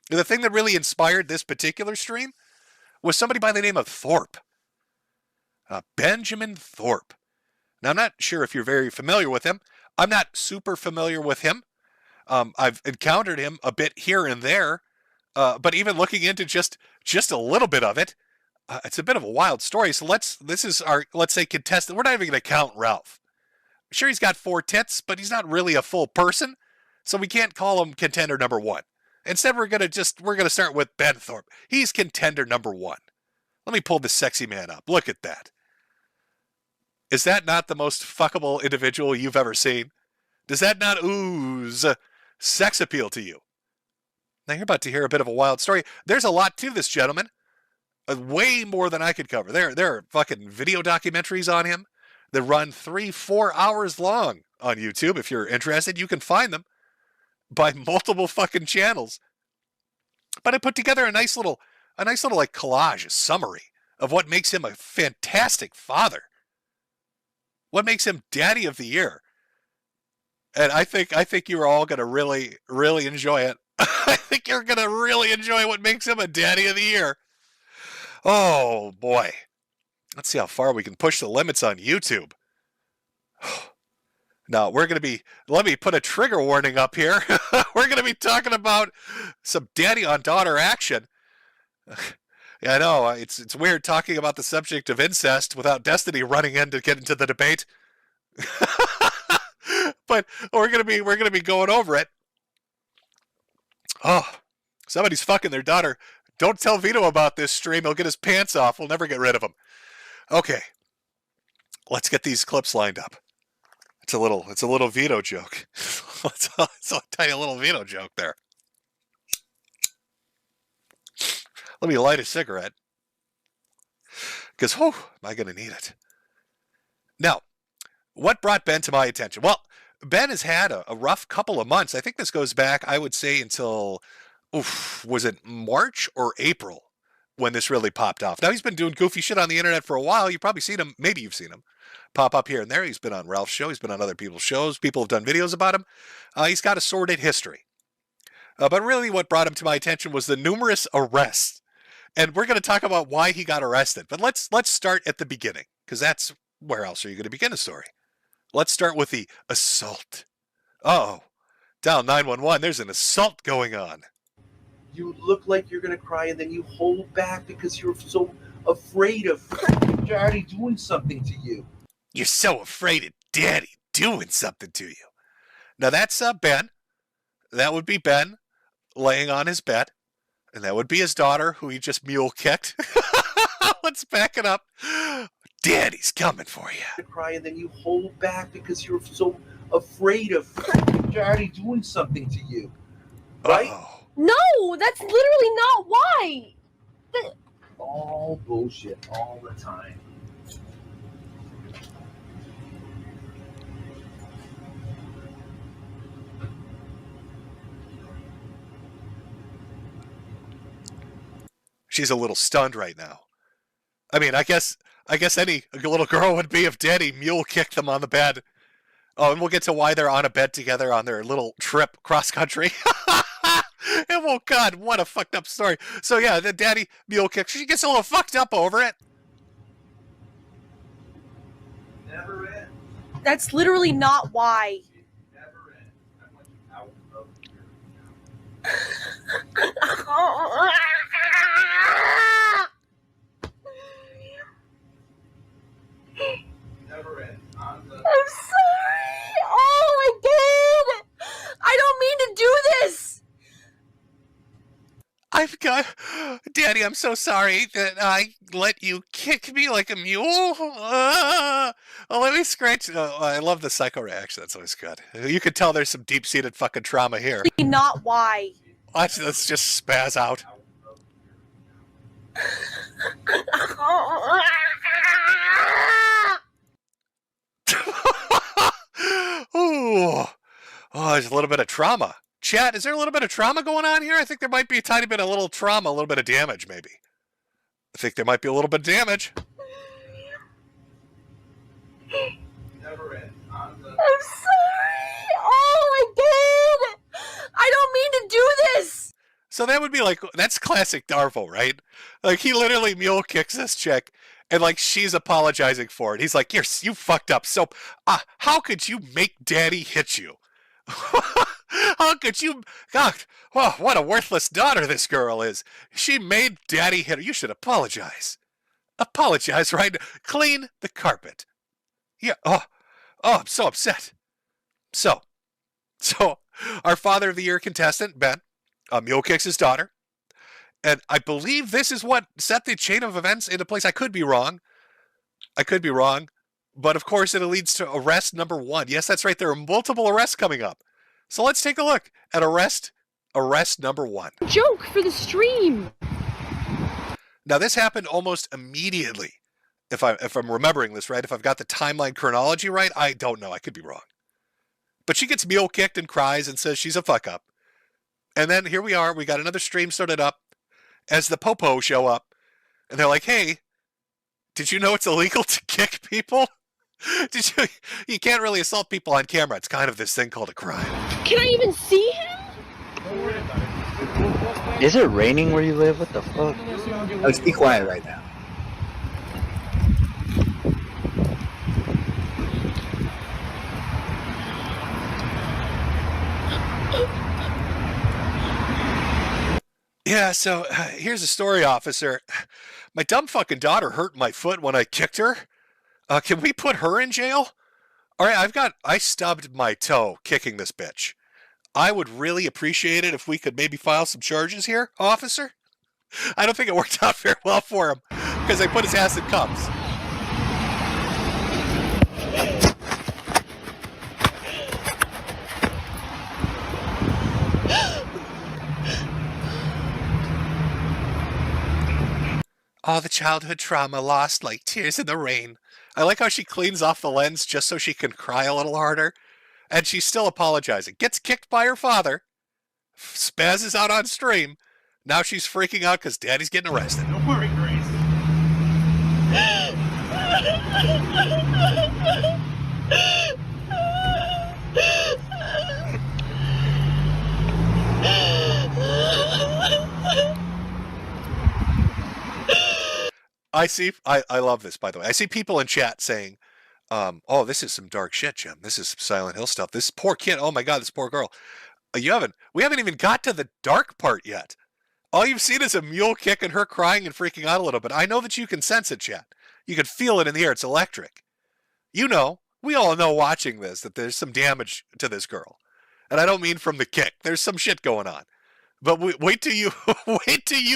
The thing that really inspired this particular stream was somebody by the name of Thorp. Benjamin Thorp. Now, I'm not sure if you're very familiar with him. I'm not super familiar with him. I've encountered him a bit here and there, but even looking into just a little bit of it, it's a bit of a wild story. So this is our, let's say, contestant. We're not even going to count Ralph. Sure, he's got 4 tits, but he's not really a full person, so we can't call him contender number 1. Instead, we're gonna start with Ben Thorp. He's contender number 1. Let me pull this sexy man up. Look at that. Is that not the most fuckable individual you've ever seen? Does that not ooze sex appeal to you? Now you're about to hear a bit of a wild story. There's a lot to this gentleman. Way more than I could cover. There are fucking video documentaries on him that run 3-4 hours long on YouTube. If you're interested, you can find them by multiple fucking channels. But I put together a nice little like collage, a summary of what makes him a fantastic father. What makes him daddy of the year. And I think you're all going to really, really enjoy it. I think you're going to really enjoy what makes him a daddy of the year. Oh, boy. Let's see how far we can push the limits on YouTube. Now, let me put a trigger warning up here. We're going to be talking about some daddy on daughter action. Yeah, I know, it's weird talking about the subject of incest without Destiny running in to get into the debate. But we're going to be going over it. Oh, somebody's fucking their daughter. Don't tell Vito about this stream. He'll get his pants off. We'll never get rid of him. Okay. Let's get these clips lined up. It's a little Vito joke. It's a tiny little Vito joke there. Let me light a cigarette. Because, am I going to need it? Now, what brought Ben to my attention? Well, Ben has had a rough couple of months. I think this goes back, I would say, until, was it March or April when this really popped off? Now, he's been doing goofy shit on the internet for a while. You've probably seen him. Maybe you've seen him pop up here and there. He's been on Ralph's show. He's been on other people's shows. People have done videos about him. He's got a sordid history. But really what brought him to my attention was the numerous arrests. And we're going to talk about why he got arrested. But let's start at the beginning, because that's where else are you going to begin a story? Let's start with the assault. Oh, dial 911. There's an assault going on. You look like you're going to cry, and then you hold back because you're so afraid of Daddy doing something to you. You're so afraid of Daddy doing something to you. Now that's Ben. That would be Ben laying on his bed. And that would be his daughter, who he just mule kicked. Let's back it up. Daddy's coming for you. You cry, and then you hold back because you're so afraid of Daddy doing something to you. Right? Uh-oh. No, that's literally not why. All bullshit all the time. She's a little stunned right now. I mean, I guess any little girl would be if Daddy mule kicked them on the bed. Oh, and we'll get to why they're on a bed together on their little trip cross country. And oh God, what a fucked up story. So yeah, the Daddy mule kick. She gets a little fucked up over it. Never end. That's literally not why. Never end. I want you out of here. Never end. I'm sorry. Oh, I did. I don't mean to do this. Daddy, I'm so sorry that I let you kick me like a mule. Oh, let me scratch. Oh, I love the psycho reaction. That's always good. You can tell there's some deep-seated fucking trauma here. Not why. Let's just spaz out. Ooh. Oh, there's a little bit of trauma. Chat, is there a little bit of trauma going on here? I think there might be a tiny bit of little trauma, a little bit of damage, maybe. I think there might be a little bit of damage. Never end. I'm sorry. Oh, I did. I don't mean to do this. So that would be like, that's classic Darvo, right? Like, he literally mule kicks this chick, and like, she's apologizing for it. He's like, you fucked up. So, how could you make daddy hit you? How could you? God, oh, what a worthless daughter this girl is. She made daddy hit her. You should apologize. Apologize, right? Clean the carpet. Yeah. Oh, I'm so upset. So, our Father of the Year contestant, Ben, mule kicks his daughter. And I believe this is what set the chain of events into place. I could be wrong. But of course, it leads to arrest number 1. Yes, that's right. There are multiple arrests coming up. So let's take a look at arrest number 1. Joke for the stream. Now, this happened almost immediately. If I'm remembering this right, if I've got the timeline chronology right, I don't know. I could be wrong. But she gets mule kicked and cries and says she's a fuck up. And then here we are. We got another stream started up as the Popo show up. And they're like, hey, did you know it's illegal to kick people? You can't really assault people on camera. It's kind of this thing called a crime. Can I even see him? Is it raining where you live? What the fuck? Let's be quiet right now. Yeah, so here's a story, officer. My dumb fucking daughter hurt my foot when I kicked her. Can we put her in jail? All right, I stubbed my toe kicking this bitch. I would really appreciate it if we could maybe file some charges here, officer. I don't think it worked out very well for him because they put his ass in cuffs. Oh, the childhood trauma lost like tears in the rain. I like how she cleans off the lens just so she can cry a little harder. And she's still apologizing. Gets kicked by her father. Spazzes out on stream. Now she's freaking out because daddy's getting arrested. Don't worry, Grace. I love this, by the way. I see people in chat saying, oh, this is some dark shit, Jim. This is some Silent Hill stuff. This poor kid. Oh my God, this poor girl. We haven't even got to the dark part yet. All you've seen is a mule kick and her crying and freaking out a little bit. I know that you can sense it, chat. You can feel it in the air. It's electric. You know, we all know watching this that there's some damage to this girl. And I don't mean from the kick. There's some shit going on. But wait till you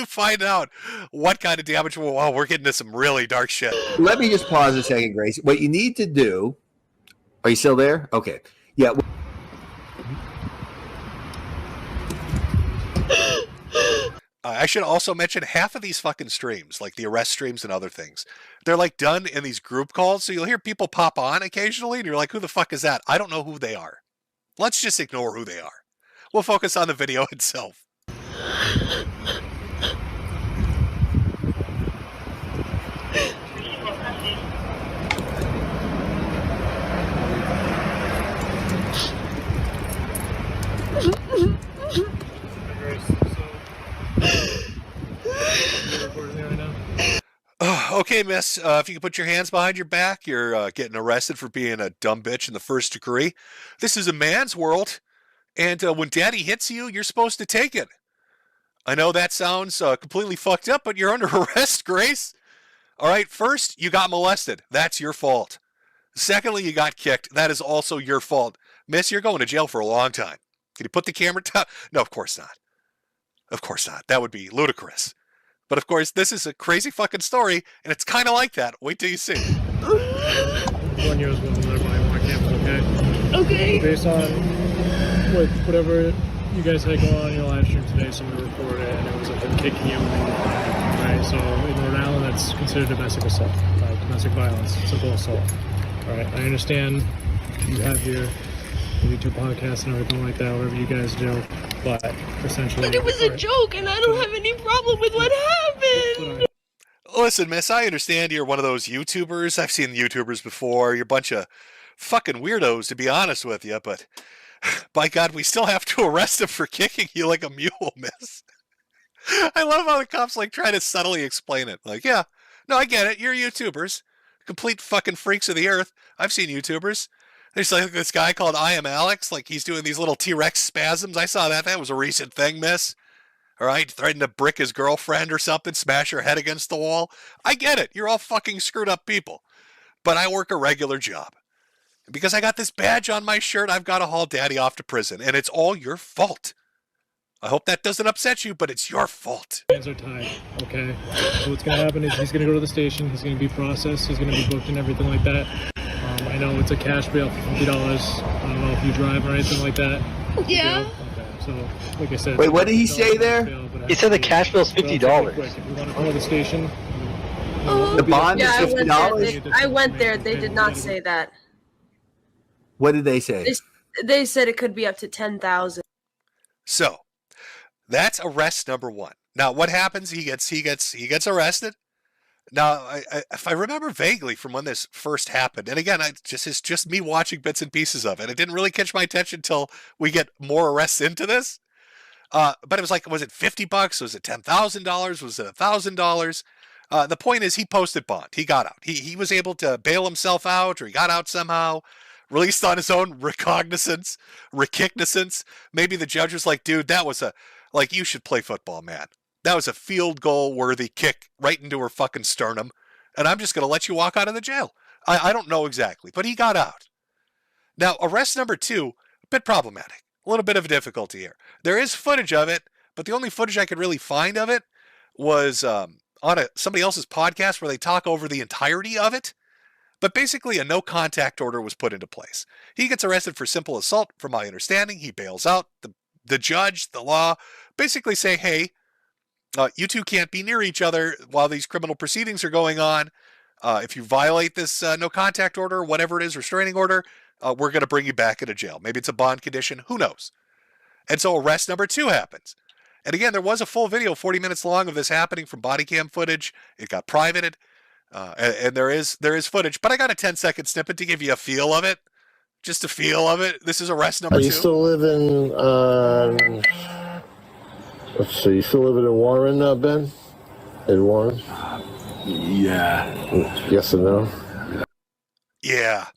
find out what kind of damage. Wow, we're getting to some really dark shit. Let me just pause a second, Grace. What you need to do. Are you still there? Okay. Yeah. I should also mention half of these fucking streams, like the arrest streams and other things, they're like done in these group calls. So you'll hear people pop on occasionally, and you're like, who the fuck is that? I don't know who they are. Let's just ignore who they are. We'll focus on the video itself. Okay, miss, if you can put your hands behind your back, you're getting arrested for being a dumb bitch in the first degree. This is a man's world, and when daddy hits you, you're supposed to take it. I know that sounds completely fucked up, but you're under arrest, Grace. All right, first, you got molested. That's your fault. Secondly, you got kicked. That is also your fault. Miss, you're going to jail for a long time. Can you put the camera down? No, of course not. Of course not. That would be ludicrous. But of course, this is a crazy fucking story, and it's kind of like that. Wait till you see. 1 year was one letter by on campus, okay? Okay. Based on whatever you guys had going on in your live stream today, somebody reported it, and it was like them kicking you. Alright, so in Rhode Island, that's considered domestic assault, domestic violence, simple assault. Alright, I understand you have your YouTube podcast and everything like that, whatever you guys do, but essentially... But it was a joke, and I don't have any problem with what happened. Listen, miss, I understand you're one of those YouTubers. I've seen YouTubers before. You're a bunch of fucking weirdos, to be honest with you, but by God, we still have to arrest him for kicking you like a mule, miss. I love how the cops like try to subtly explain it. Like, yeah, no, I get it. You're YouTubers, complete fucking freaks of the earth. I've seen YouTubers. There's like this guy called I Am Alex. Like he's doing these little T-Rex spasms. I saw that. That was a recent thing, miss. All right, threatened to brick his girlfriend or something, smash her head against the wall. I get it. You're all fucking screwed up people. But I work a regular job. Because I got this badge on my shirt, I've got to haul daddy off to prison. And it's all your fault. I hope that doesn't upset you, but it's your fault. Hands are tied, okay? So what's going to happen is he's going to go to the station, he's going to be processed, he's going to be booked and everything like that. I know it's a cash bail for $50. I don't know if you drive or anything like that. Yeah. Okay, so like I said... Wait, what did he say there? He said the cash bill's $50. Quick. If you want to call the station... The bond is Yeah, $50? I went there. They did not say that. What did they say? They said it could be up to 10,000. So, that's arrest number one. Now, what happens? He gets arrested. Now, if I remember vaguely from when this first happened, and again, it's just me watching bits and pieces of it. It didn't really catch my attention until we get more arrests into this. But it was like, was it $50? Was it $10,000? Was it $1,000? The point is, he posted bond. He got out. He was able to bail himself out, or he got out somehow. Released on his own recognizance. Maybe the judge was like, dude, that was you should play football, man. That was a field goal worthy kick right into her fucking sternum. And I'm just going to let you walk out of the jail. I don't know exactly, but he got out. Now, arrest number two, a bit problematic. A little bit of a difficulty here. There is footage of it, but the only footage I could really find of it was on somebody else's podcast where they talk over the entirety of it. But basically, a no-contact order was put into place. He gets arrested for simple assault, from my understanding. He bails out. The judge, the law, basically say, hey, you two can't be near each other while these criminal proceedings are going on. If you violate this no-contact order, whatever it is, restraining order, we're going to bring you back into jail. Maybe it's a bond condition. Who knows? And so arrest number two happens. And again, there was a full video, 40 minutes long, of this happening from body cam footage. It got privated. And there is footage, but I got a 10-second snippet to give you a feel of it. Just a feel of it. This is arrest number two. Are you still living let's see, you still living in Warren, Ben? In Warren? Yeah. Yes and no? Yeah.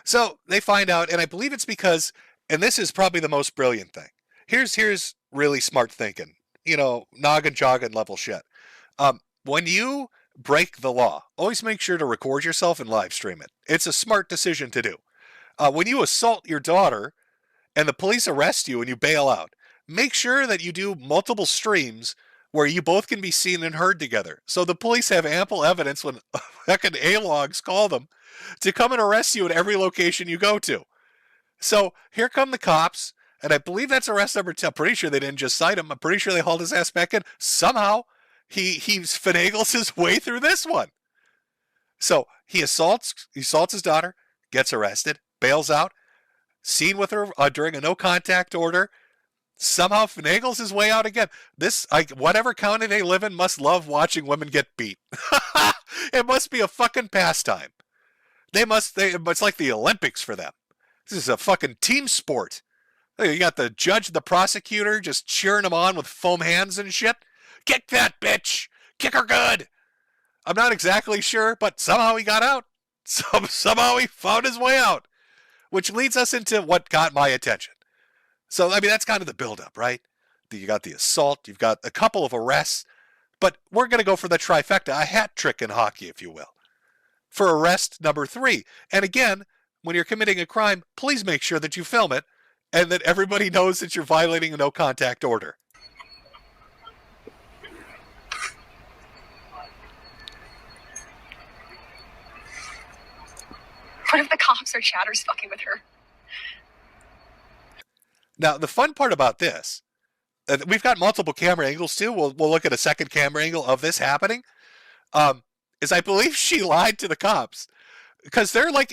So they find out, and I believe it's because, and this is probably the most brilliant thing. Here's really smart thinking. Noggin jogging level shit. When you break the law, always make sure to record yourself and live stream it. It's a smart decision to do. When you assault your daughter and the police arrest you and you bail out, make sure that you do multiple streams where you both can be seen and heard together. So the police have ample evidence when fucking A-logs call them to come and arrest you at every location you go to. So here come the cops, and I believe that's arrest number 10. I'm pretty sure they didn't just cite him. I'm pretty sure they hauled his ass back in. Somehow, he finagles his way through this one. So he assaults his daughter, gets arrested, bails out, seen with her during a no-contact order, somehow finagles his way out again. Whatever county they live in must love watching women get beat. It must be a fucking pastime. It's like the Olympics for them. This is a fucking team sport. You got the judge, the prosecutor just cheering them on with foam hands and shit. Kick that bitch! Kick her good! I'm not exactly sure, but somehow he got out. Somehow he found his way out. Which leads us into what got my attention. So, that's kind of the buildup, right? You got the assault, you've got a couple of arrests, but we're going to go for the trifecta, a hat trick in hockey, if you will. For arrest number 3. And again, when you're committing a crime, please make sure that you film it and that everybody knows that you're violating a no-contact order. What if the cops or chatters fucking with her? Now, the fun part about this, we've got multiple camera angles too. We'll look at a second camera angle of this happening. Is I believe she lied to the cops because they're like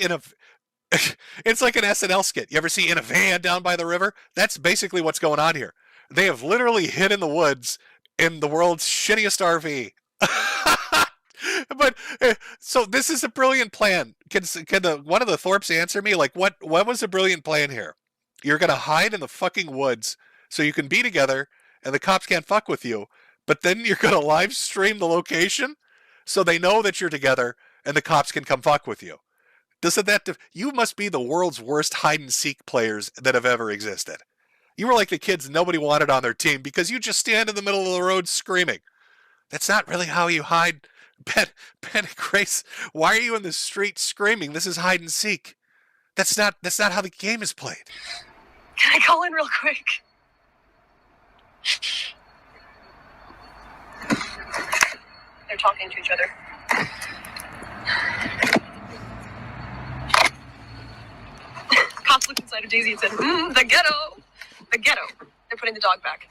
it's like an SNL skit. You ever see In a Van down by the river? That's basically what's going on here. They have literally hid in the woods in the world's shittiest RV. But so this is a brilliant plan. Can one of the Thorpes answer me? Like, what was the brilliant plan here? You're gonna hide in the fucking woods so you can be together and the cops can't fuck with you. but then you're going to live stream the location so they know that you're together and the cops can come fuck with you. Doesn't that you must be the world's worst hide and seek players that have ever existed. You were like the kids nobody wanted on their team because you just stand in the middle of the road screaming. That's not really how you hide. Ben and Grace, why are you in the street screaming? This is hide and seek. That's not how the game is played. Can I call in real quick? They're talking to each other. Cops looked inside of Daisy and said, the ghetto. The ghetto. They're putting the dog back.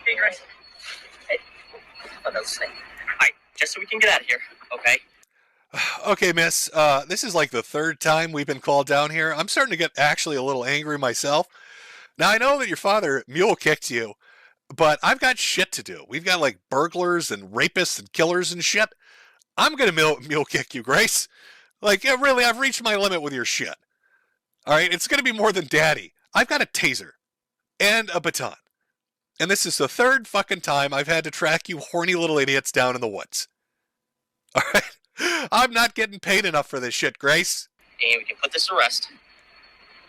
Hey, Grace. Hey. Oh, that's the thing. All right, just so we can get out of here, okay? Okay, miss. This is like the third time we've been called down here. I'm starting to get actually a little angry myself. Now, I know that your father mule kicked you, but I've got shit to do. We've got like burglars and rapists and killers and shit. I'm going to mule kick you, Grace. Like, really, I've reached my limit with your shit. All right, it's going to be more than daddy. I've got a taser and a baton. And this is the third fucking time I've had to track you horny little idiots down in the woods. All right? I'm not getting paid enough for this shit, Grace. And we can put this to rest.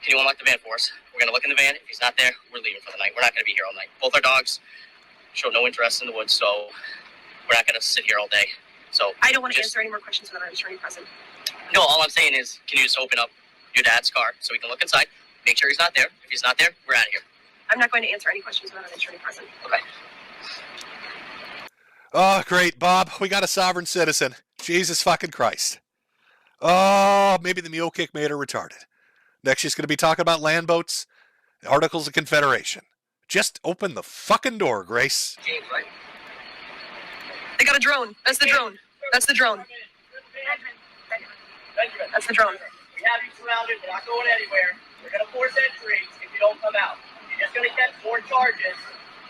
Can you unlock the van for us? We're going to look in the van. If he's not there, we're leaving for the night. We're not going to be here all night. Both our dogs show no interest in the woods, so we're not going to sit here all day. So I don't want to answer any more questions without an attorney present. No, all I'm saying is, can you just open up your dad's car so we can look inside, make sure he's not there. If he's not there, we're out of here. I'm not going to answer any questions without an attorney present. Okay. Oh, great, Bob. We got a sovereign citizen. Jesus fucking Christ. Oh, maybe the mule kick made her retarded. Next, she's going to be talking about land boats, Articles of Confederation. Just open the fucking door, Grace. James, right? They got a drone. That's the drone. That's the drone. That's the drone. We have you surrounded. We're not going anywhere. We're going to force entry if you don't come out. You're just going to catch more charges.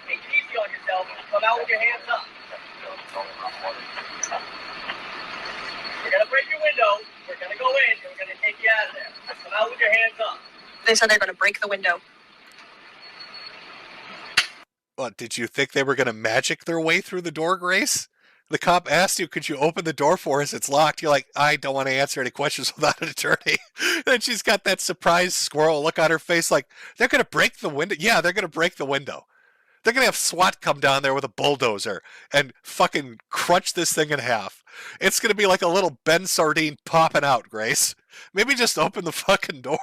Take it easy on yourself and come out with your hands up. We're going to break your window. We're going to go in and we're going to take you out of there. Come out with your hands up. They said they're going to break the window. What, did you think they were going to magic their way through the door, Grace? The cop asked you, could you open the door for us? It's locked. You're like, I don't want to answer any questions without an attorney. Then she's got that surprised squirrel look on her face like, they're going to break the window. Yeah, they're going to break the window. They're going to have SWAT come down there with a bulldozer and fucking crunch this thing in half. It's going to be like a little Ben sardine popping out, Grace. Maybe just open the fucking door.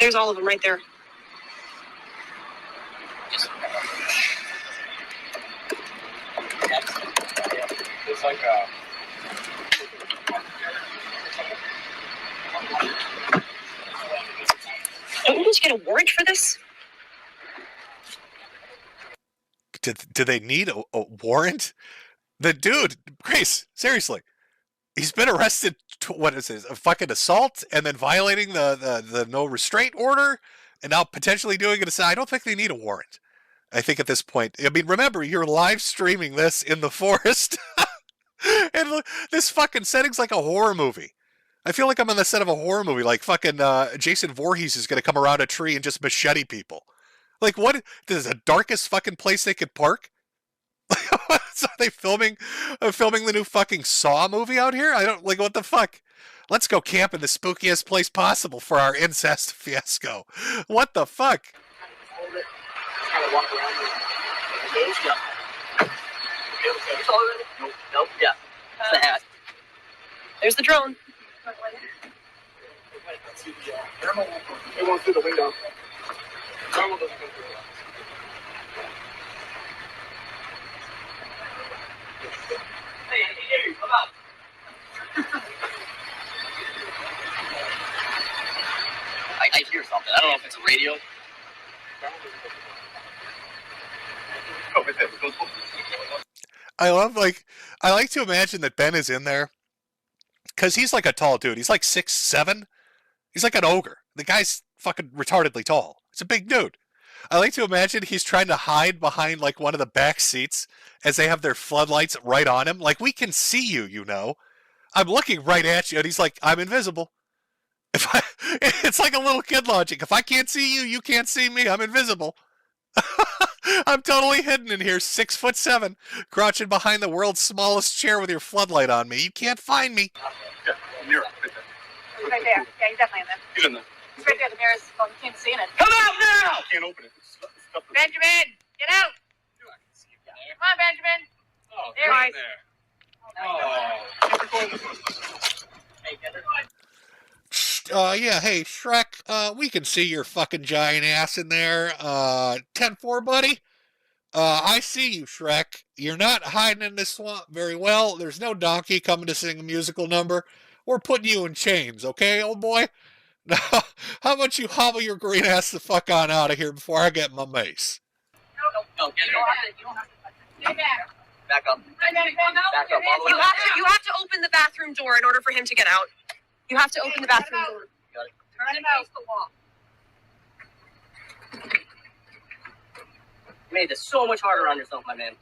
There's all of them right there. It's like Don't we need to get a warrant for this? Do they need a warrant? The dude, Grace, seriously, he's been arrested. What is this? A fucking assault, and then violating the no restraint order, and now potentially doing it. I don't think they need a warrant. I think at this point, I mean, remember, you're live streaming this in the forest, and look, this fucking setting's like a horror movie. I feel like I'm on the set of a horror movie. Like fucking Jason Voorhees is gonna come around a tree and just machete people. Like, what? This is the darkest fucking place they could park? So are they filming the new fucking Saw movie out here? I don't, like, what the fuck? Let's go camp in the spookiest place possible for our incest fiasco. What the fuck? hold it. Kind of walk around it. It's already. Nope. Yeah. It's the hat. There's the drone. It won't through the window. Thermal doesn't go through. Hey, I can hear you. Come out. I hear something. I don't know if it's a radio. I like to imagine that Ben is in there because he's like a tall dude. He's like 6'7". He's like an ogre. The guy's fucking retardedly tall. It's a big dude. I like to imagine he's trying to hide behind like one of the back seats as they have their floodlights right on him. Like, we can see you, you know. I'm looking right at you, and he's like, I'm invisible. It's like a little kid logic. If I can't see you, you can't see me. I'm invisible. I'm totally hidden in here, 6'7", crouching behind the world's smallest chair with your floodlight on me. You can't find me. Yeah, mirror. He's right there. Yeah, he's definitely in there. He's in there. He's right there. The mirror's, well, you can't see in it. Come out now! I can't open it. Benjamin, get out! Come on, Benjamin. Oh, There he is. Yeah, hey, Shrek, we can see your fucking giant ass in there. 10-4, buddy. I see you, Shrek. You're not hiding in this swamp very well. There's no donkey coming to sing a musical number. We're putting you in chains, okay, old boy? Now, how about you hobble your green ass the fuck on out of here before I get my mace? No, get Get back. back up. Back up all the way. You have to open the bathroom door in order for him to get out. You have to open the bathroom door. Got it. Turn him face the wall. You made this so much harder on yourself, my man.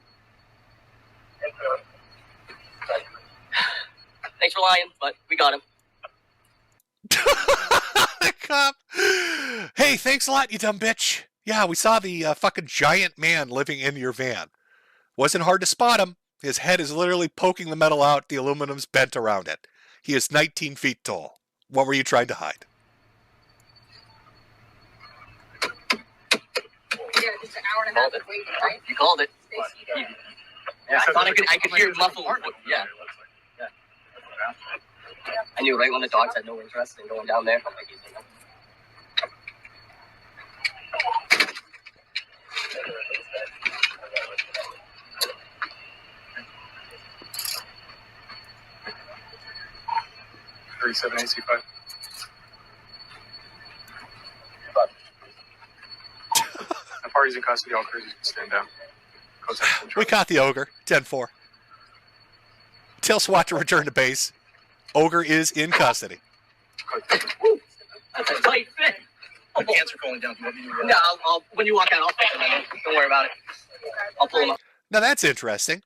Thanks for lying, but we got him. Cop. Hey, thanks a lot, you dumb bitch. Yeah, we saw the fucking giant man living in your van. Wasn't hard to spot him. His head is literally poking the metal out. The aluminum's bent around it. He is 19 feet tall. What were you trying to hide? Yeah, just an hour and a half of waiting, right? You called it. Yeah, I thought I could hear muffled. Yeah. I knew right when the dogs had no interest in going down there. I'm like, AC5. The party's in custody. All cruisers can stand down. We caught the ogre. 10-4. Tell SWAT to return to base. Ogre is in custody. that's a tight fit. The pants are falling down. No, I'll when you walk out, I'll fix them. Don't worry about it. I'll pull them up. Now that's interesting.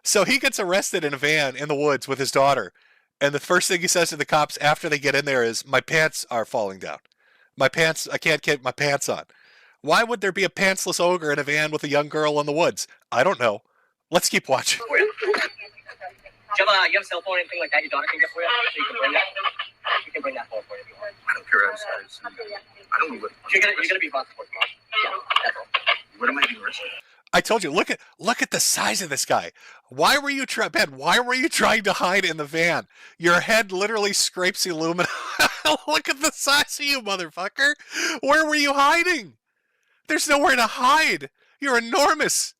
So he gets arrested in a van in the woods with his daughter. And the first thing he says to the cops after they get in there is, my pants are falling down. My pants, I can't get my pants on. Why would there be a pantsless ogre in a van with a young girl in the woods? I don't know. Let's keep watching. Do you have a cell phone or anything like that your daughter can get for you? So you can bring that. You can bring that phone for you if you want. I don't care. I don't know what. You're gonna be brought to court tomorrow. Yeah, that's all. What am I being arrested? I told you, look at the size of this guy. Why were you Ben? Why were you trying to hide in the van? Your head literally scrapes the aluminum. Look at the size of you, motherfucker. Where were you hiding? There's nowhere to hide. You're enormous.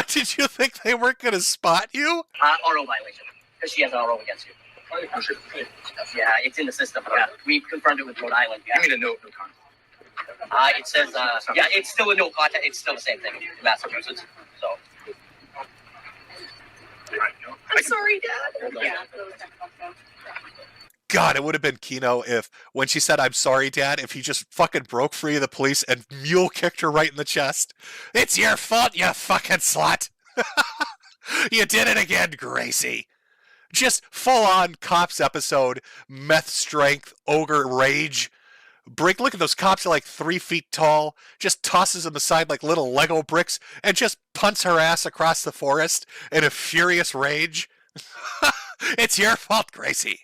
Did you think they weren't going to spot you? RO violation. Because she has an RO against you. Yeah, it's in the system. Yeah, we confirmed it with Rhode Island. Yeah. Give me the note. No contact. It says, yeah, it's still a no contact. It's still the same thing in Massachusetts. So. I'm sorry, Dad. Yeah. God, it would have been Kino if, when she said, I'm sorry, Dad, if he just fucking broke free of the police and mule kicked her right in the chest. It's your fault, you fucking slut. You did it again, Gracie. Just full-on cops episode, meth strength, ogre rage. Look at those cops are like 3 feet tall, just tosses them aside like little Lego bricks, and just punts her ass across the forest in a furious rage. It's your fault, Gracie.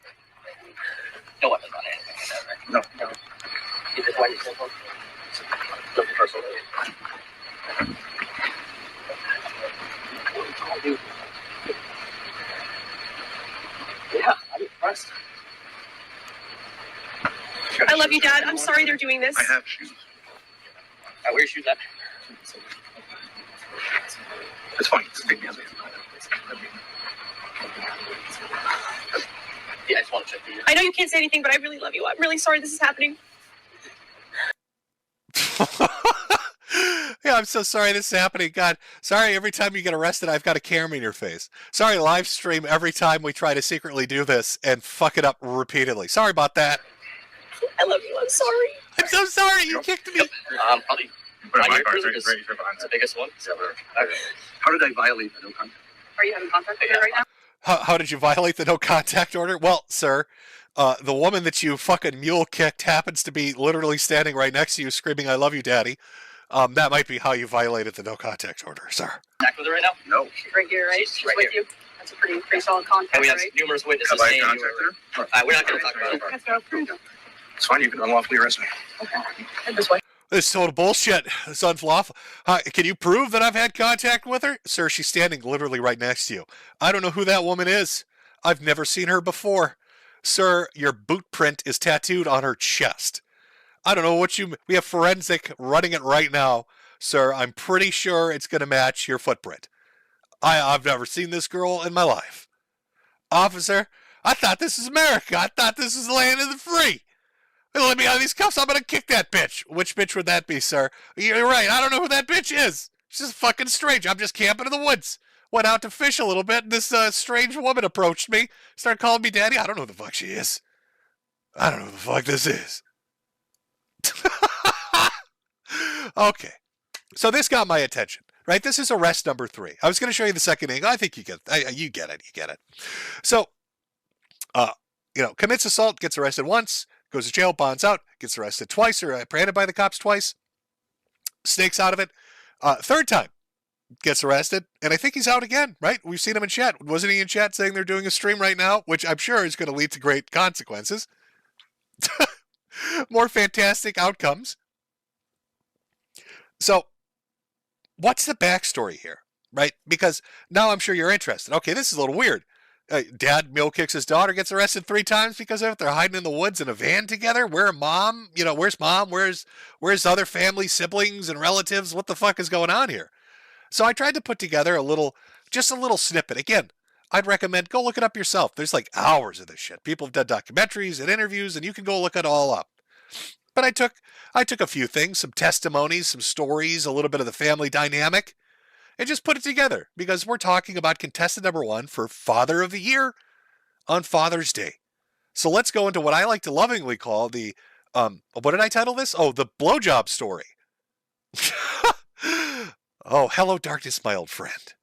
No weapons on it. No. You just want your cell phone? Nothing personal. Yeah, I'm impressed. I love you, Dad. I'm sorry they're doing this. I have shoes. I wear shoes up. It's funny. It's a big deal. Yeah, I just want to check you. I know you can't say anything, but I really love you. I'm really sorry this is happening. Yeah, I'm so sorry this is happening. God, sorry every time you get arrested, I've got a camera in your face. Sorry, live stream every time we try to secretly do this and fuck it up repeatedly. Sorry about that. I love you. I'm sorry. I'm so sorry. You kicked me. Probably. But My my new car's privilege right behind is the that. biggest one. How did I violate the no contact? Are you having contact with her right now? How did you violate the no contact order? Well, sir, the woman that you fucking mule kicked happens to be literally standing right next to you screaming, "I love you, Daddy." That might be how you violated the no contact order, sir. Back with her right now? No. She's right here, right? She's right with here. you. That's a pretty solid contact, And we have right? numerous witnesses Have I saying you contacted were. her? We're not going to talk about it. Let's go. It's fine. You can unlawfully arrest me. Head this way. This is total bullshit. It's unlawful. Can you prove that I've had contact with her? Sir, she's standing literally right next to you. I don't know who that woman is. I've never seen her before. Sir, your boot print is tattooed on her chest. I don't know what we have forensic running it right now. Sir, I'm pretty sure it's going to match your footprint. I've never seen this girl in my life. Officer, I thought this is America. I thought this was the land of the free. Let me out of these cuffs. I'm going to kick that bitch. Which bitch would that be, sir? You're right. I don't know who that bitch is. She's just fucking strange. I'm just camping in the woods. Went out to fish a little bit, and this strange woman approached me. Started calling me daddy. I don't know who the fuck she is. I don't know who the fuck this is. Okay. So this got my attention, right? This is arrest number 3. I was going to show you the second angle. I think you get it. You get it. So, commits assault, gets arrested once, goes to jail, bonds out, gets arrested twice, or apprehended by the cops twice, snakes out of it. Third time, gets arrested, and I think he's out again, right? We've seen him in chat. Wasn't he in chat saying they're doing a stream right now, which I'm sure is going to lead to great consequences. More fantastic outcomes. So, what's the backstory here, right? Because now I'm sure you're interested. Okay, this is a little weird. Dad mule kicks his daughter, gets arrested 3 times because of it. They're hiding in the woods in a van together. Where's mom? Where's mom? Where's other family, siblings, and relatives? What the fuck is going on here? So I tried to put together just a little snippet. Again, I'd recommend go look it up yourself. There's like hours of this shit. People have done documentaries and interviews, and you can go look it all up. But I took a few things, some testimonies, some stories, a little bit of the family dynamic, and just put it together because we're talking about contestant number 1 for Father of the Year on Father's Day. So let's go into what I like to lovingly call the, what did I title this? Oh, the blowjob story. Oh, hello, darkness, my old friend.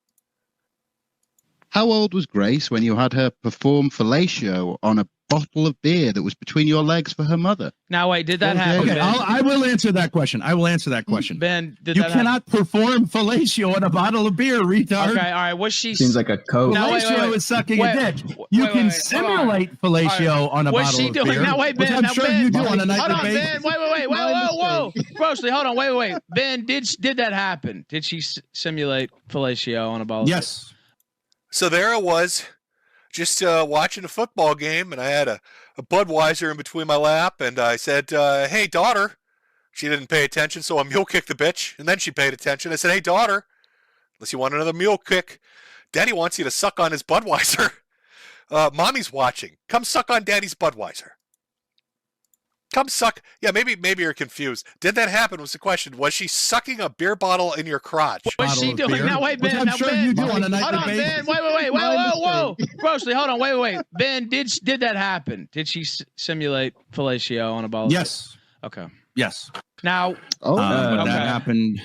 How old was Grace when you had her perform fellatio on a bottle of beer that was between your legs for her mother? Now, wait, did that happen? Okay, I will answer that question. Ben, you cannot perform fellatio on a bottle of beer, retard. Okay, all right. Was she? Seems like a code. Fellatio is sucking a dick. You can simulate fellatio on a bottle of beer. Now, wait, Ben. Which I'm sure you do on a nightly basis. Ben. Wait. Whoa. Grossly, hold on. Wait. Ben, did that happen? Did she simulate fellatio on a bottle? Yes. So there I was, just watching a football game, and I had a Budweiser in between my lap, and I said, hey, daughter. She didn't pay attention, so I mule kicked the bitch, and then she paid attention. I said, hey, daughter, unless you want another mule kick, Daddy wants you to suck on his Budweiser. Mommy's watching. Come suck on Daddy's Budweiser. Come suck. Yeah, maybe you're confused. Did that happen was the question. Was she sucking a beer bottle in your crotch? What's she doing? Beer? Now, wait, Ben. I'm sure you do on a nightly Ben. basis. Wait. Whoa. Grossly, hold on. Wait. Ben, did that happen? Did she simulate fellatio on a bottle? Yes. Okay. Yes. Now. That happened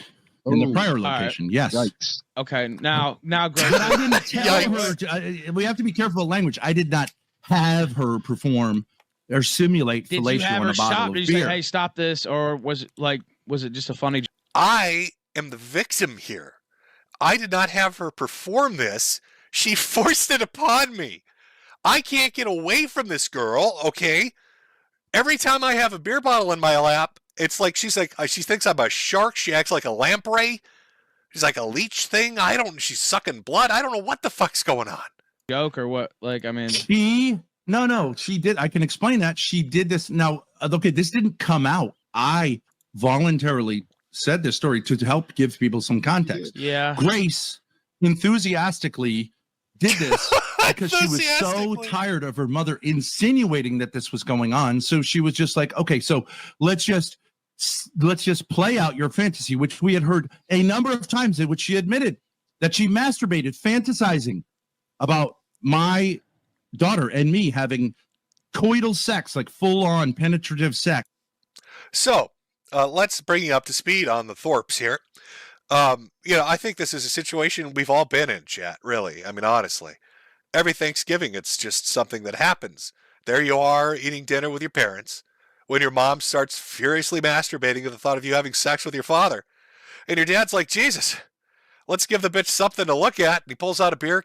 in the prior location. Right. Yes. Yikes. Okay. Now, Grace. But I didn't tell her. We have to be careful of language. I did not have her perform or simulate fellatio on a bottle of beer. Did you say, hey, stop this, or was it just a funny? I am the victim here. I did not have her perform this. She forced it upon me. I can't get away from this girl, okay? Every time I have a beer bottle in my lap, it's like she thinks I'm a shark. She acts like a lamprey. She's like a leech thing. She's sucking blood. I don't know what the fuck's going on. Joke or what? No, she did. I can explain that. She did this. Now, okay, this didn't come out. I voluntarily said this story to help give people some context. Yeah. Grace enthusiastically did this because she was so tired of her mother insinuating that this was going on. So she was just like, okay, so let's just play out your fantasy, which we had heard a number of times in which she admitted that she masturbated, fantasizing about my daughter and me having coital sex, like full-on penetrative sex. So let's bring you up to speed on the Thorps here. I think this is a situation we've all been in, chat, really. I mean, honestly. every Thanksgiving, it's just something that happens. There you are eating dinner with your parents when your mom starts furiously masturbating at the thought of you having sex with your father. And your dad's like, Jesus, let's give the bitch something to look at. And he pulls out a beer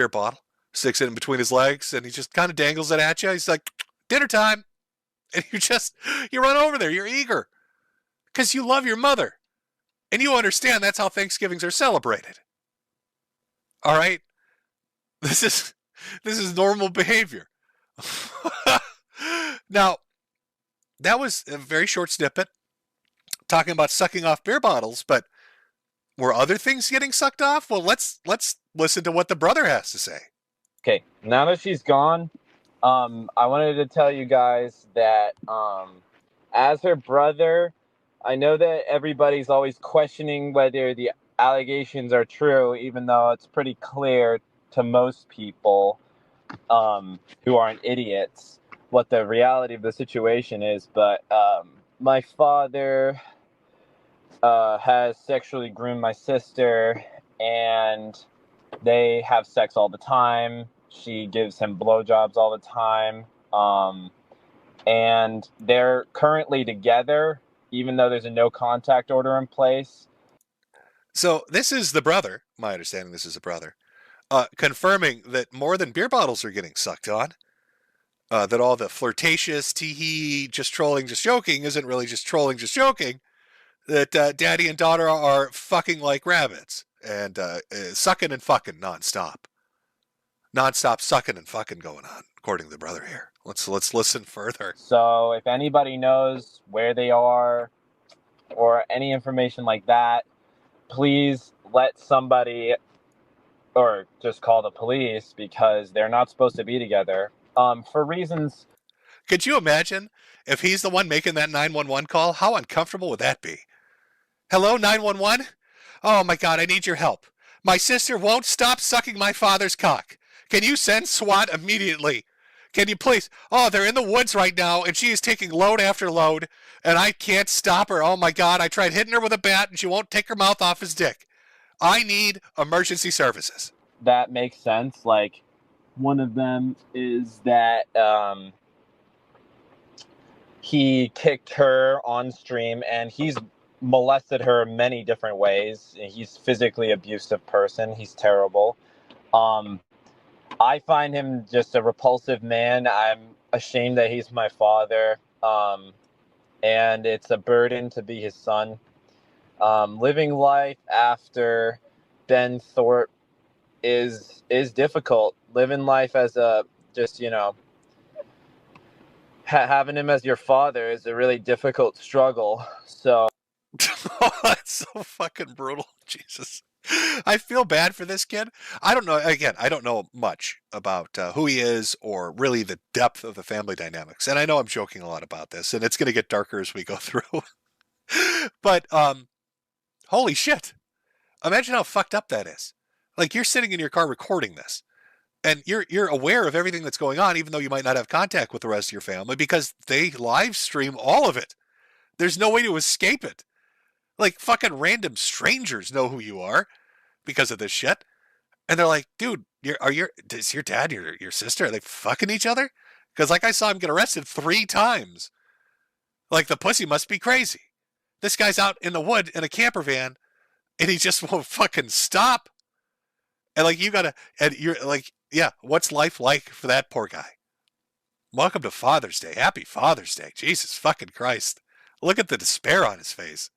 bottle, sticks it in between his legs, and he just kind of dangles it at you. He's like, dinner time. And you run over there. You're eager because you love your mother. And you understand that's how Thanksgivings are celebrated. All right? This is normal behavior. Now, that was a very short snippet talking about sucking off beer bottles, but were other things getting sucked off? Well, let's listen to what the brother has to say. Okay, now that she's gone, I wanted to tell you guys that as her brother, I know that everybody's always questioning whether the allegations are true, even though it's pretty clear to most people who aren't idiots what the reality of the situation is. But my father has sexually groomed my sister, and they have sex all the time. She gives him blowjobs all the time. And they're currently together, even though there's a no contact order in place. So this is the brother, my understanding this is a brother, confirming that more than beer bottles are getting sucked on, that all the flirtatious, tee-hee, just trolling, just joking isn't really just trolling, just joking, that daddy and daughter are fucking like rabbits and sucking and fucking nonstop. Nonstop sucking and fucking going on, according to the brother here. Let's listen further. So if anybody knows where they are or any information like that, please let somebody, or just call the police, because they're not supposed to be together. For reasons. Could you imagine if he's the one making that 911 call? How uncomfortable would that be? Hello, 911? Oh my God, I need your help. My sister won't stop sucking my father's cock. Can you send SWAT immediately? Can you please? Oh, they're in the woods right now, and she is taking load after load, and I can't stop her. Oh my God, I tried hitting her with a bat, and she won't take her mouth off his dick. I need emergency services. That makes sense. Like, one of them is that he kicked her on stream, and he's molested her many different ways. He's a physically abusive person. He's terrible. I find him just a repulsive man. I'm ashamed that he's my father. And it's a burden to be his son. Living life after Ben Thorp is difficult. Living life as a, just, having him as your father is a really difficult struggle. So. That's so fucking brutal. Jesus. I feel bad for this kid. I don't know. Again, I don't know much about who he is or really the depth of the family dynamics. And I know I'm joking a lot about this, and it's going to get darker as we go through. But holy shit. Imagine how fucked up that is. Like, you're sitting in your car recording this, and you're aware of everything that's going on, even though you might not have contact with the rest of your family, because they live stream all of it. There's no way to escape it. Like, fucking random strangers know who you are because of this shit. And they're like, dude, is your dad, your sister, are they fucking each other? Because, like, I saw him get arrested 3 times. Like, the pussy must be crazy. This guy's out in the wood in a camper van, and he just won't fucking stop. And, like, you're like, yeah, what's life like for that poor guy? Welcome to Father's Day. Happy Father's Day. Jesus fucking Christ. Look at the despair on his face.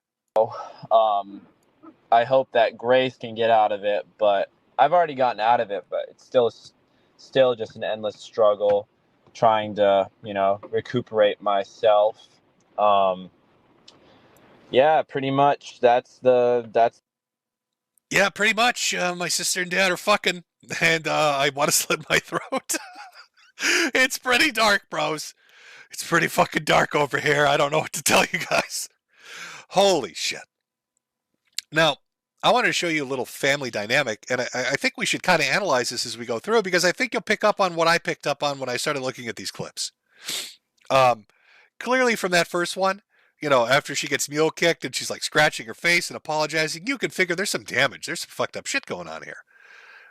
I hope that Grace can get out of it, but I've already gotten out of it, but it's still just an endless struggle trying to, recuperate myself. Yeah, pretty much Yeah, pretty much. My sister and dad are fucking, and I want to slit my throat. It's pretty dark, bros. It's pretty fucking dark over here. I don't know what to tell you guys. Holy shit. Now, I wanted to show you a little family dynamic, and I think we should kind of analyze this as we go through, because I think you'll pick up on what I picked up on when I started looking at these clips. Clearly from that first one, after she gets mule kicked and she's like scratching her face and apologizing, you can figure there's some damage. There's some fucked up shit going on here.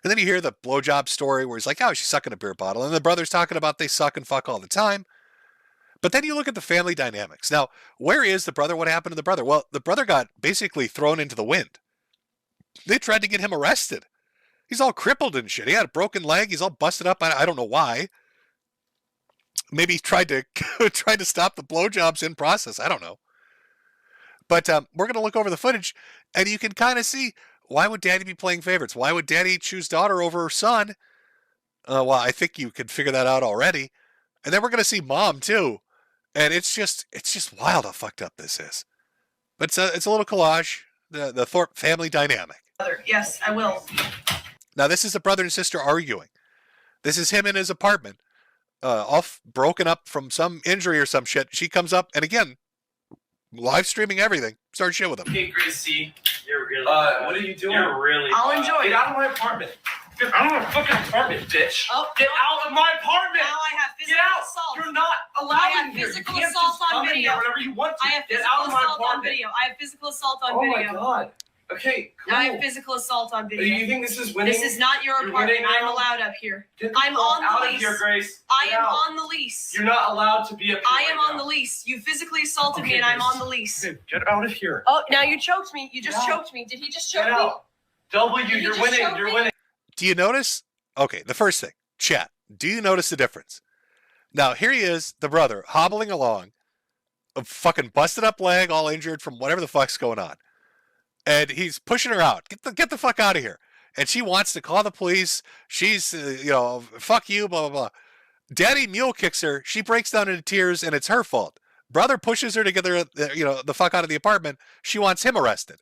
And then you hear the blowjob story where he's like, oh, she's sucking a beer bottle. And the brother's talking about they suck and fuck all the time. But then you look at the family dynamics. Now, where is the brother? What happened to the brother? Well, the brother got basically thrown into the wind. They tried to get him arrested. He's all crippled and shit. He had a broken leg. He's all busted up. I don't know why. Maybe he tried to stop the blowjobs in process. I don't know. But we're going to look over the footage, and you can kind of see, why would daddy be playing favorites? Why would daddy choose daughter over son? Well, I think you could figure that out already. And then we're going to see mom, too. And it's just wild how fucked up this is. But it's a little collage, the Thorp family dynamic. Yes, I will. Now, this is a brother and sister arguing. This is him in his apartment, all broken up from some injury or some shit. She comes up, and again, live streaming everything. Start shit with him. Okay, Gracie, you're really. What are you doing? You're really. I'll enjoy it. Get out of my apartment. Get out of my fucking apartment, bitch. Oh, get out of my apartment. Now I have physical assault. You're not allowed. I have physical assault on video. Whatever you want to. I have Get physical out of my assault on apartment. video. I have physical assault on Oh video. my god. Okay, cool. I have physical assault on video. You think this is winning? This is not your You're apartment. winning I'm now? allowed up here. Get the I'm fuck on out the of lease. here, Grace. I Get am out. on the lease. You're not allowed to be up here. I am right on now. the lease. You physically assaulted me, Okay, and I'm Grace. on the lease. Okay, get out of here. Oh, now you choked me. You just Get out. choked me. Did he just choke Get me? out. W, Did he you're just winning. choke You're me? winning. Do you notice? Okay, the first thing, chat. Do you notice the difference? Now, here he is, the brother, hobbling along, a fucking busted up leg, all injured from whatever the fuck's going on. And he's pushing her out. Get the fuck out of here. And she wants to call the police. She's, fuck you, blah, blah, blah. Daddy mule kicks her. She breaks down into tears, and it's her fault. Brother pushes her to get her, the fuck out of the apartment. She wants him arrested.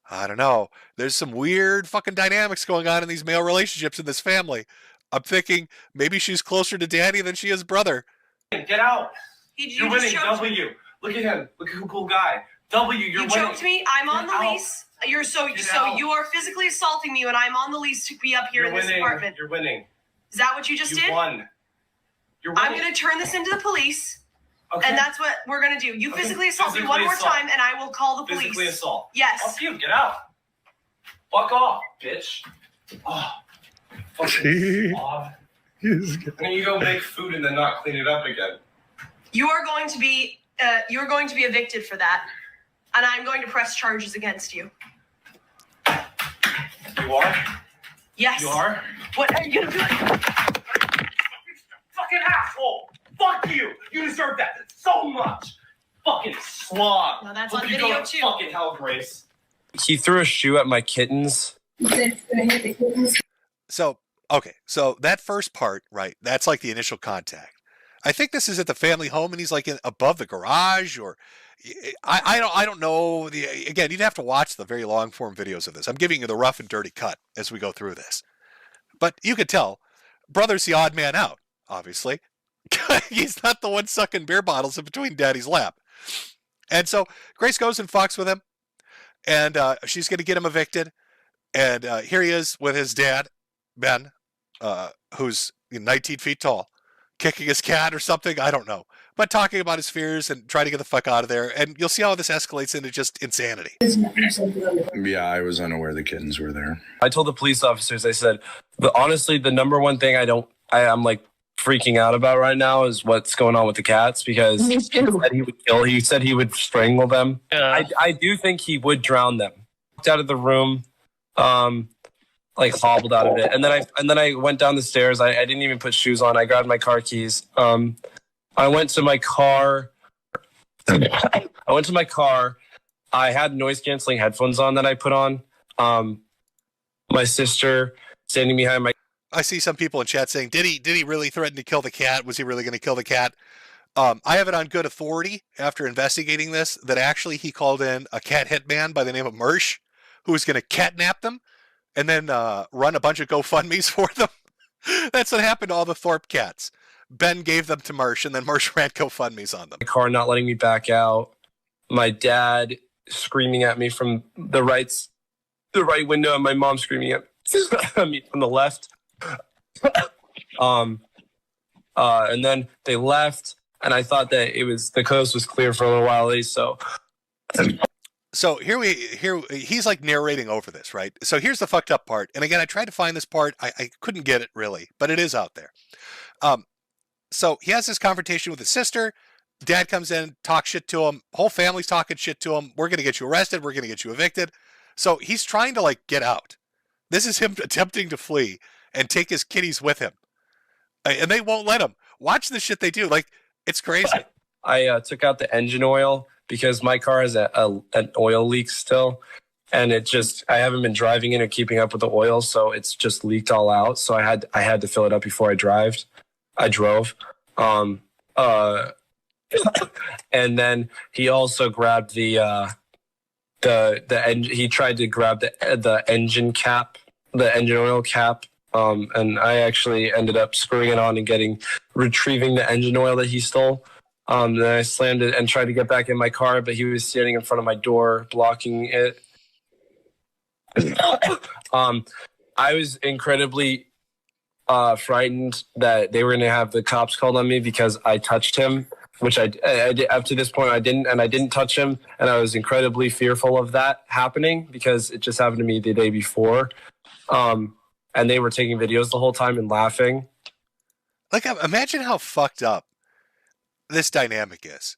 I don't know. There's some weird fucking dynamics going on in these male relationships in this family. I'm thinking maybe she's closer to daddy than she is brother. Get out. You You're winning. just choked me. W. Look at him. Look at who cool guy. W, you're You winning. choked me. I'm on the Get out. lease. You're so Get so out. you are physically assaulting me, and I'm on the lease to be up here You're in this winning. apartment. You're winning. Is that what you just You did? won. You're winning. I'm going to turn this into the police, Okay. and that's what we're going to do. You Okay. physically assault me Physically one more assault. time, and I will call the police. Physically assault. Yes. Fuck you. Get out. Fuck off, bitch. Oh. Fucking slob. And then you go make food and then not clean it up again. You are going to be evicted for that, and I'm going to press charges against you. You are? Yes. You are? What are you going to do? Fucking asshole! Fuck you! You deserve that so much! Fucking slob! No, that's Hope on you video go to too. Fucking hell, Grace. He threw a shoe at my kittens. So, okay. So that first part, right? That's like the initial contact. I think this is at the family home and he's like above the garage or I don't know. Again, you'd have to watch the very long form videos of this. I'm giving you the rough and dirty cut as we go through this. But you could tell brother's the odd man out, obviously. He's not the one sucking beer bottles in between daddy's lap. And so Grace goes and fucks with him. And she's going to get him evicted. And here he is with his dad, Ben, who's 19 feet tall, kicking his cat or something. I don't know. But talking about his fears and trying to get the fuck out of there. And you'll see how this escalates into just insanity. Yeah, I was unaware the kittens were there. I told the police officers, I said, but honestly, the number one thing I'm like freaking out about right now is what's going on with the cats because he said he would strangle them. Yeah. I do think he would drown them. Walked out of the room, like hobbled out of it. And then I went down the stairs. I didn't even put shoes on. I grabbed my car keys. I went to my car. I had noise canceling headphones on that I put on. My sister standing behind my. I see some people in chat saying, did he really threaten to kill the cat? Was he really going to kill the cat? I have it on good authority after investigating this that actually he called in a cat hitman by the name of Mersh who was going to catnap them and then run a bunch of GoFundMes for them. That's what happened to all the Thorp cats. Ben gave them to Mersh, and then Mersh ran GoFundMes on them. My car not letting me back out. My dad screaming at me from the right window, and my mom screaming at me from the left. And then they left, and I thought that the coast was clear for a little while at least. So So he's like narrating over this, right? So here's the fucked up part. And again, I tried to find this part. I couldn't get it really, but it is out there. So he has this confrontation with his sister. Dad comes in, talks shit to him. Whole family's talking shit to him. We're going to get you arrested. We're going to get you evicted. So he's trying to like get out. This is him attempting to flee and take his kiddies with him. And they won't let him. Watch the shit they do. Like, it's crazy. I took out the engine oil because my car has an oil leak still. And I haven't been driving in or keeping up with the oil. So it's just leaked all out. So I had to fill it up before I drove. And then he also grabbed he tried to grab the engine cap, the engine oil cap. And I actually ended up screwing it on and retrieving the engine oil that he stole. Then I slammed it and tried to get back in my car, but he was standing in front of my door, blocking it. I was incredibly frightened that they were going to have the cops called on me because I touched him, which I did. Up to this point, I didn't touch him, and I was incredibly fearful of that happening because it just happened to me the day before. And they were taking videos the whole time and laughing. Like, imagine how fucked up this dynamic is.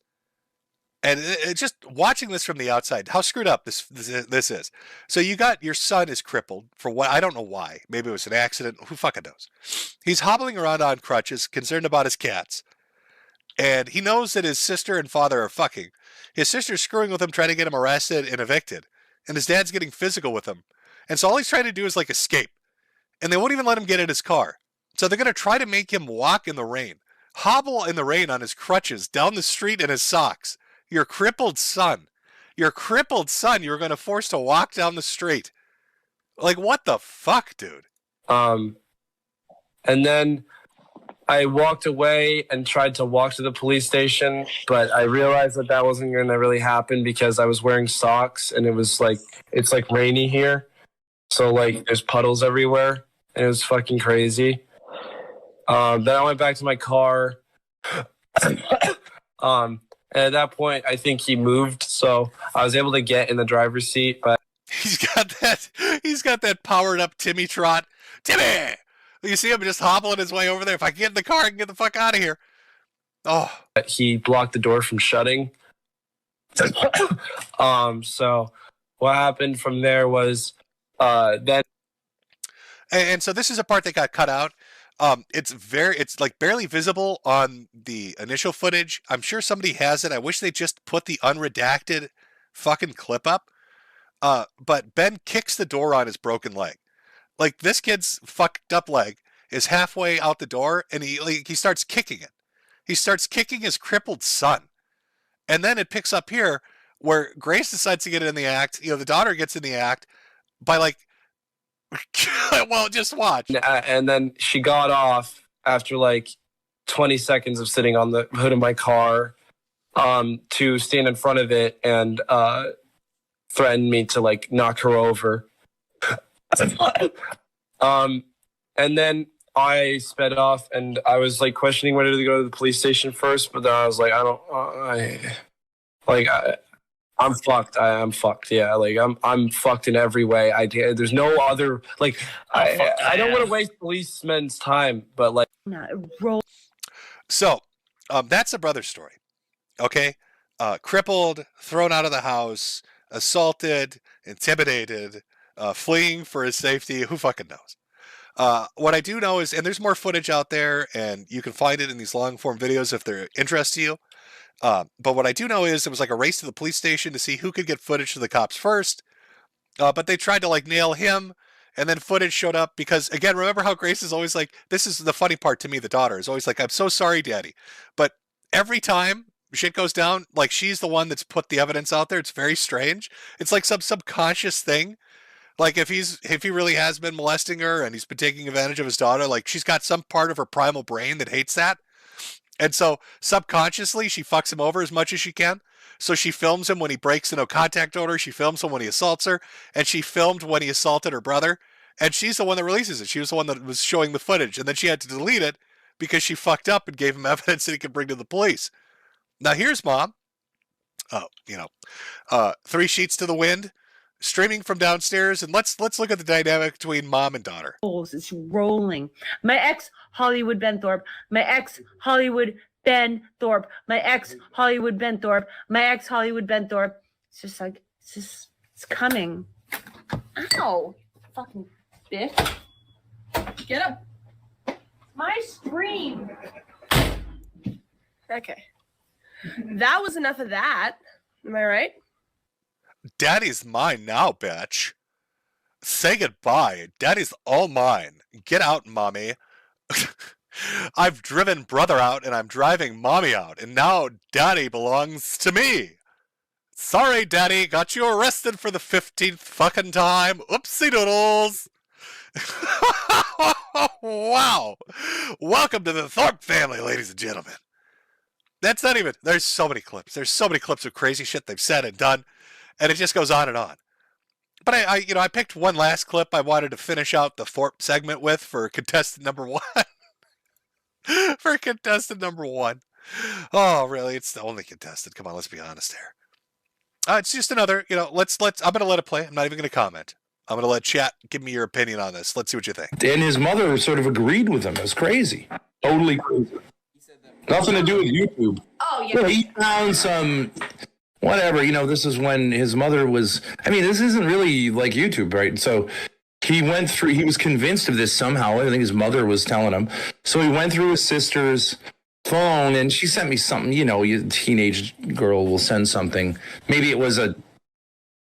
And just watching this from the outside, how screwed up this is. So you got your son is crippled for what? I don't know why. Maybe it was an accident. Who fucking knows? He's hobbling around on crutches, concerned about his cats. And he knows that his sister and father are fucking. His sister's screwing with him, trying to get him arrested and evicted. And his dad's getting physical with him. And so all he's trying to do is like escape. And they won't even let him get in his car. So they're going to try to make him walk in the rain. Hobble in the rain on his crutches, down the street in his socks. Your crippled son. You're going to force to walk down the street. Like, what the fuck, dude? And then I walked away and tried to walk to the police station, but I realized that wasn't going to really happen because I was wearing socks and it's like rainy here. So like there's puddles everywhere and it was fucking crazy. Then I went back to my car. And at that point, I think he moved, so I was able to get in the driver's seat. But he's got that powered up Timmy trot. Timmy, you see him just hobbling his way over there. If I can get in the car, I can get the fuck out of here. Oh, he blocked the door from shutting. So what happened from there was then. And so this is a part that got cut out. It's like barely visible on the initial footage. I'm sure somebody has it. I wish they just put the unredacted fucking clip up. But Ben kicks the door on his broken leg. Like, this kid's fucked up leg is halfway out the door, and he starts kicking it. He starts kicking his crippled son. And then it picks up here where Grace decides to get in the act. The daughter gets in the act by like, well, just watch. And then she got off after like 20 seconds of sitting on the hood of my car to stand in front of it and threaten me to like knock her over. And then I sped off and I was like questioning whether to go to the police station first, but then I was like, I'm fucked. I'm fucked. Yeah, like I'm fucked in every way. There's no other like. I don't want to waste policemen's time, but like. So, that's a brother story. Okay, crippled, thrown out of the house, assaulted, intimidated, fleeing for his safety. Who fucking knows? What I do know is, and there's more footage out there, and you can find it in these long form videos if they're interest to you. But what I do know is it was like a race to the police station to see who could get footage to the cops first. But they tried to like nail him, and then footage showed up because, again, remember how Grace is always like, this is the funny part to me, the daughter is always like, I'm so sorry, Daddy. But every time shit goes down, like, she's the one that's put the evidence out there. It's very strange. It's like some subconscious thing. Like, if he really has been molesting her and he's been taking advantage of his daughter, like, she's got some part of her primal brain that hates that. And so subconsciously, she fucks him over as much as she can. So she films him when he breaks the no contact order. She films him when he assaults her. And she filmed when he assaulted her brother. And she's the one that releases it. She was the one that was showing the footage. And then she had to delete it because she fucked up and gave him evidence that he could bring to the police. Now, here's Mom. Three Sheets to the Wind, streaming from downstairs, and let's look at the dynamic between mom and daughter. It's rolling. My ex Hollywood Ben Thorp. My ex Hollywood Ben Thorp. My ex Hollywood Ben Thorp. My ex Hollywood Ben Thorp. It's just like it's coming. Ow! Fucking bitch. Get up. My scream. Okay. That was enough of that. Am I right? Daddy's mine now, bitch. Say goodbye. Daddy's all mine. Get out, mommy. I've driven brother out and I'm driving mommy out, and now daddy belongs to me. Sorry, daddy, got you arrested for the 15th fucking time. Oopsie doodles. Wow. Welcome to the Thorpe family, ladies and gentlemen. That's not even, there's so many clips. There's so many clips of crazy shit they've said and done, and it just goes on and on. But I picked one last clip I wanted to finish out the Thorpe segment with for contestant number 1. For contestant number 1. Oh, really? It's the only contestant. Come on, let's be honest here. It's just another, I'm going to let it play. I'm not even going to comment. I'm going to let chat give me your opinion on this. Let's see what you think. And his mother sort of agreed with him. It was crazy. Totally crazy. Nothing to do with YouTube. Oh, yeah. He found some, whatever, this is when his mother was, this isn't really like YouTube, right? So he was convinced of this somehow. I think his mother was telling him. So he went through his sister's phone and she sent me something, a teenage girl will send something. Maybe it was an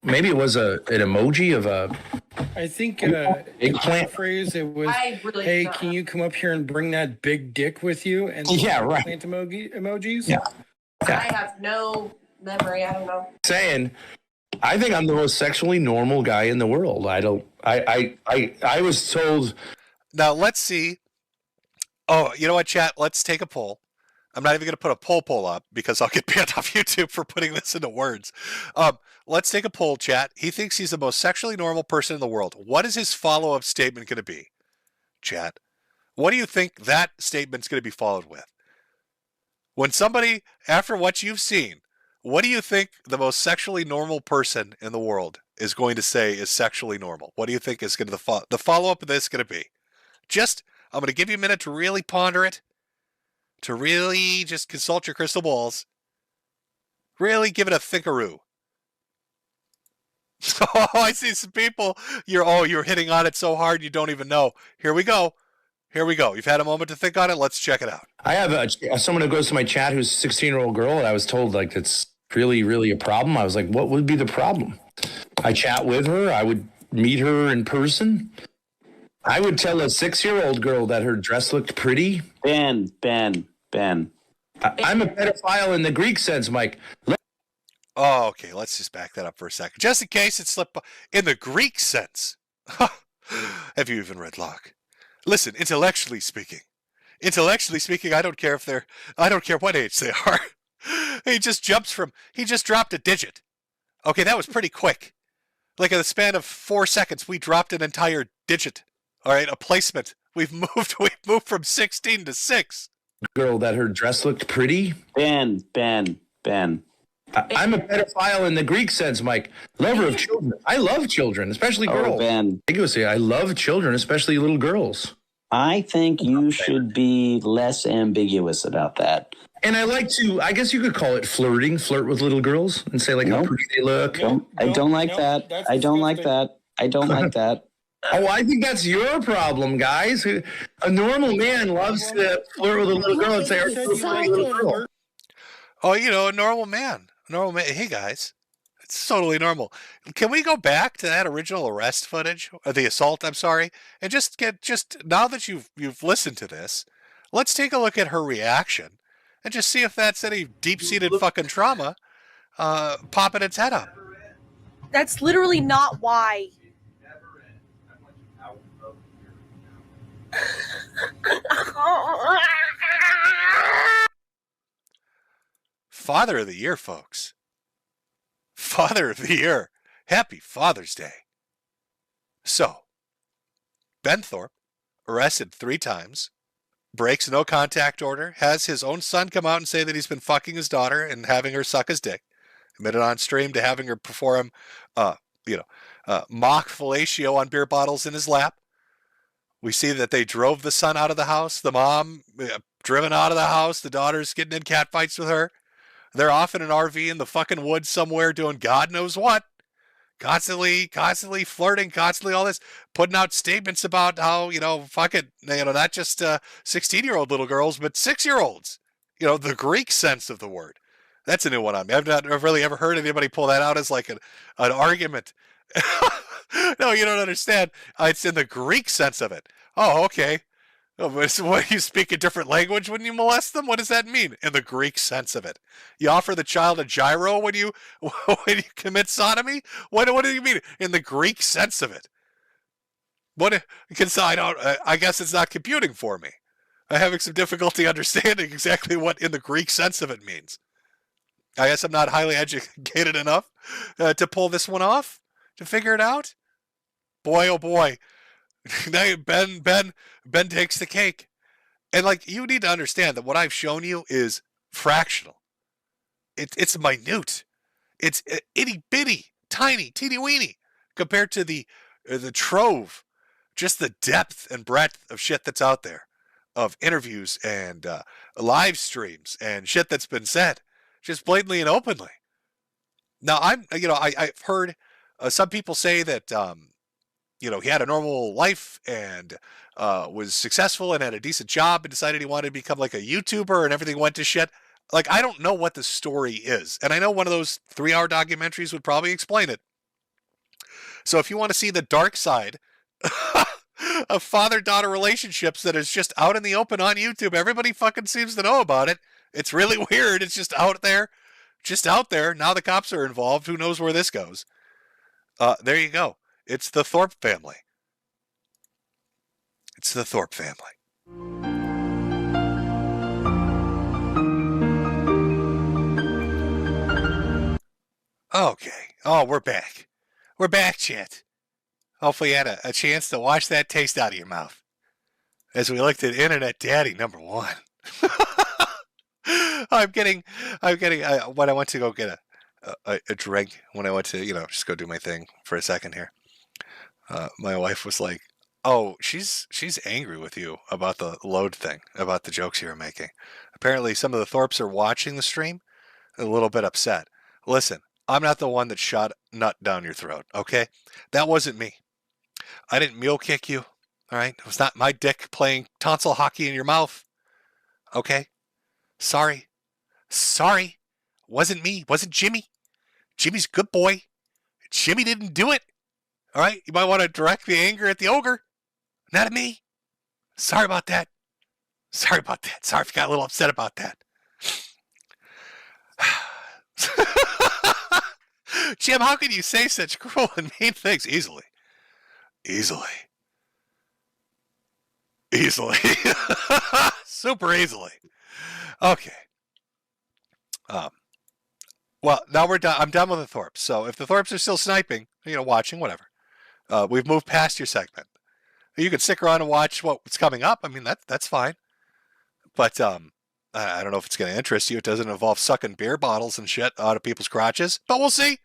emoji of a, I think eggplant phrase. It was, "Hey, can you come up here and bring that big dick with you?" And right. Plant emojis. Yeah. I have no memory. I don't know. Saying, I think I'm the most sexually normal guy in the world. I was told. Now let's see. Oh, you know what, chat? Let's take a poll. I'm not even going to put a poll up because I'll get banned off YouTube for putting this into words. Let's take a poll, chat. He thinks he's the most sexually normal person in the world. What is his follow-up statement going to be, chat? What do you think that statement's going to be followed with? When somebody, after what you've seen, what do you think the most sexually normal person in the world is going to say is sexually normal? What do you think is going to the follow-up of this going to be? I'm going to give you a minute to really ponder it, to really just consult your crystal balls, really give it a thinkaroo. Oh, I see some people. You're hitting on it so hard you don't even know. Here we go. You've had a moment to think on it. Let's check it out. I have someone who goes to my chat who's a 16-year-old girl, and I was told it's really, really a problem. I was like, what would be the problem? I chat with her. I would meet her in person. I would tell a 6-year-old girl that her dress looked pretty. Ben. I'm a pedophile in the Greek sense, Mike. Oh, okay. Let's just back that up for a second. Just in case it slipped in the Greek sense. Have you even read Locke? Listen, intellectually speaking, I don't care what age they are. He just dropped a digit. Okay, that was pretty quick. Like in the span of 4 seconds, we dropped an entire digit. All right, a placement. We've moved from 16 to 6. Girl that her dress looked pretty. Ben. I'm a pedophile in the Greek sense, Mike. Lover of children. I love children, especially girls. Ben. I love children, especially little girls. I think you should be less ambiguous about that. And I like to, I guess you could call it flirting, flirt with little girls and say how pretty they look. I don't like that. I don't like that. Oh, I think that's your problem, guys. A normal man loves to flirt with a little girl and say, "Are you a pretty little girl?" Oh, a normal man. Hey, guys, it's totally normal. Can we go back to that original arrest footage, or the assault? I'm sorry, and just now that you've listened to this, let's take a look at her reaction and just see if that's any deep-seated fucking trauma popping its head up. That's literally not why. Father of the Year, folks. Father of the Year. Happy Father's Day. So, Ben Thorp, arrested 3 times, breaks no contact order, has his own son come out and say that he's been fucking his daughter and having her suck his dick. admitted on stream to having her perform, mock fellatio on beer bottles in his lap. We see that they drove the son out of the house. The mom driven out of the house. The daughter's getting in catfights with her. They're off in an RV in the fucking woods somewhere doing God knows what. Constantly flirting, constantly all this, putting out statements about how, fuck it, not just 16-year-old little girls, but 6-year-olds. The Greek sense of the word. That's a new one on me. I've really ever heard anybody pull that out as like an argument. No, you don't understand. It's in the Greek sense of it. Oh, okay. What, you speak a different language when you molest them? What does that mean? In the Greek sense of it. You offer the child a gyro when you commit sodomy? What do you mean? In the Greek sense of it. I guess it's not computing for me. I'm having some difficulty understanding exactly what in the Greek sense of it means. I guess I'm not highly educated enough to pull this one off, to figure it out. Boy, oh boy. Now Ben takes the cake. And you need to understand that what I've shown you is fractional. It's minute. It's itty bitty, tiny, teeny weeny compared to the trove, just the depth and breadth of shit that's out there, of interviews and live streams and shit that's been said, just blatantly and openly. Now I've heard some people say that he had a normal life and was successful and had a decent job and decided he wanted to become like a YouTuber and everything went to shit. I don't know what the story is. And I know one of those 3-hour documentaries would probably explain it. So if you want to see the dark side of father-daughter relationships that is just out in the open on YouTube, everybody fucking seems to know about it. It's really weird. It's just out there. Now the cops are involved. Who knows where this goes? There you go. It's the Thorp family. It's the Thorp family. Okay. Oh, we're back. We're back, chat. Hopefully you had a chance to wash that taste out of your mouth as we looked at Internet Daddy #1. I'm getting when I went to go get a drink, when I went to, just go do my thing for a second here. My wife was like, "Oh, she's angry with you about the load thing, about the jokes you were making. Apparently, some of the Thorps are watching the stream, a little bit upset. Listen, I'm not the one that shot nut down your throat, okay? That wasn't me. I didn't mule kick you, all right? It was not my dick playing tonsil hockey in your mouth, okay? Sorry. Wasn't me. Wasn't Jimmy. Jimmy's a good boy. Jimmy didn't do it. All right? You might want to direct the anger at the ogre, not at me. Sorry about that. Sorry if you got a little upset about that. Jim, how can you say such cruel and mean things? Easily. Super easily. Okay. Well, now we're done. I'm done with the Thorps. So if the Thorps are still sniping, watching, whatever. We've moved past your segment. You can stick around and watch what's coming up. I mean, that's fine. But I don't know if it's going to interest you. It doesn't involve sucking beer bottles and shit out of people's crotches. But we'll see.